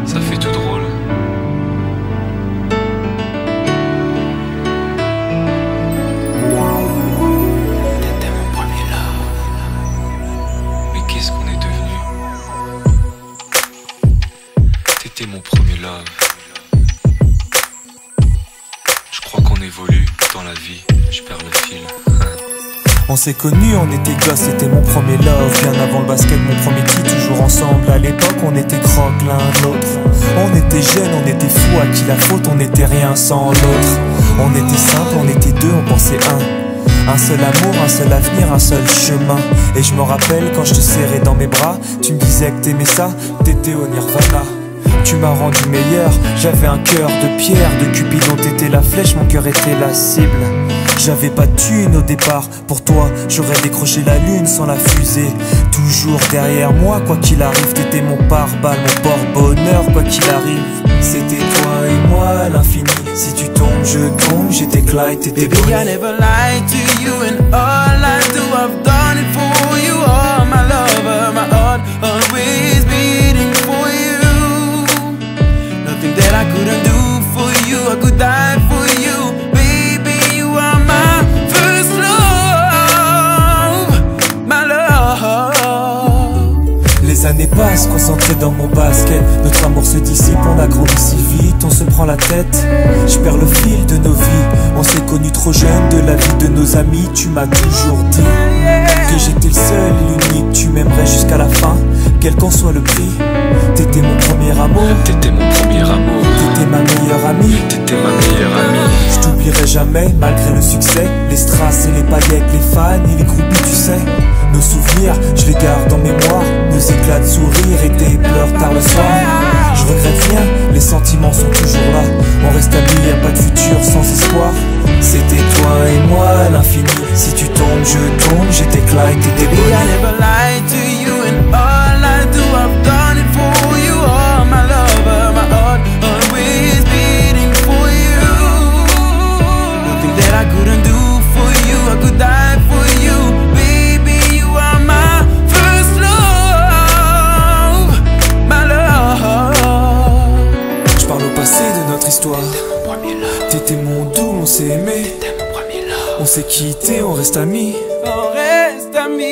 Ça fait tout drôle. T'étais mon premier love. Mais qu'est-ce qu'on est devenu? T'étais mon premier love. Je crois qu'on évolue dans la vie. Je perds le fil. On s'est connus, on était gosses, c'était mon premier love. Bien avant le basket, mon premier titre, toujours ensemble. À l'époque, on était croque l'un l'autre. On était jeunes, on était fous, à qui la faute, on n'était rien sans l'autre. On était simple, on était deux, on pensait un seul amour, un seul avenir, un seul chemin. Et je me rappelle quand je te serrais dans mes bras, tu me disais que t'aimais ça, t'étais au nirvana. Tu m'as rendu meilleur, j'avais un cœur de pierre. De Cupidon t'étais la flèche, mon cœur était la cible. J'avais pas de thune au départ, pour toi j'aurais décroché la lune sans la fusée. Toujours derrière moi, quoi qu'il arrive, t'étais mon pare-balles, mon porte-bonheur, quoi qu'il arrive. C'était toi et moi à l'infini, si tu tombes je tombe, j'étais Clyde, t'étais Baby, I never lied to you, and all I do, I've done it for you. Oh, my lover, my heart always beating for you. Nothing that I couldn't do for you, I could die for you. Baby, you are my first love, my love. Les années passent, concentrées dans mon basket. Notre amour se dissipe, on a grandi si vite, on se prend la tête. Je perds le fil de nos vies, on s'est connus trop jeunes. De la vie de nos amis, tu m'as toujours dit que j'étais le seul et l'unique. Tu m'aimerais jusqu'à la fin, quel qu'en soit le prix. T'étais mon premier amour, T'étais mon premier amour. t'étais ma meilleure amie. T'étais ma meilleure amie. Je t'oublierai jamais, malgré le succès. Les strass et les paillettes, les fans et les groupies, tu sais. Nos souvenirs, je les garde en mémoire. Nos éclats de sourire et tes pleurs tard le soir. Je regrette rien, les sentiments sont toujours là. On reste amis, y'a pas de futur sans espoir. C'était toi et moi à l'infini. Si tu tombes, je tombe, j'étais Clyde, t'étais Baby, I Bonnie. never lied to you, and all I do, I've done it for you. Oh, my lover, my heart always beating for you. Nothing that I couldn't do for you, I could die for you. Baby, you are my first love, my love. Je parle au passé de notre histoire. Mon premier love. T'étais mon doux, on s'est aimé. T'étais mon premier love. On s'est quitté, on reste amis. On reste amis.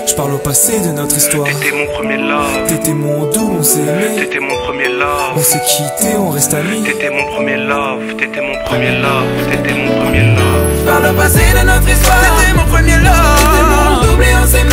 Je parle au passé de notre histoire. T'étais mon premier love, T'étais mon doux, on s'est aimé. t'étais mon premier love, On s'est quitté, on reste amis. t'étais mon premier love, t'étais mon premier love, t'étais mon premier love. Par le passé de notre histoire, c'était mon premier love. C'était mon double et on s'est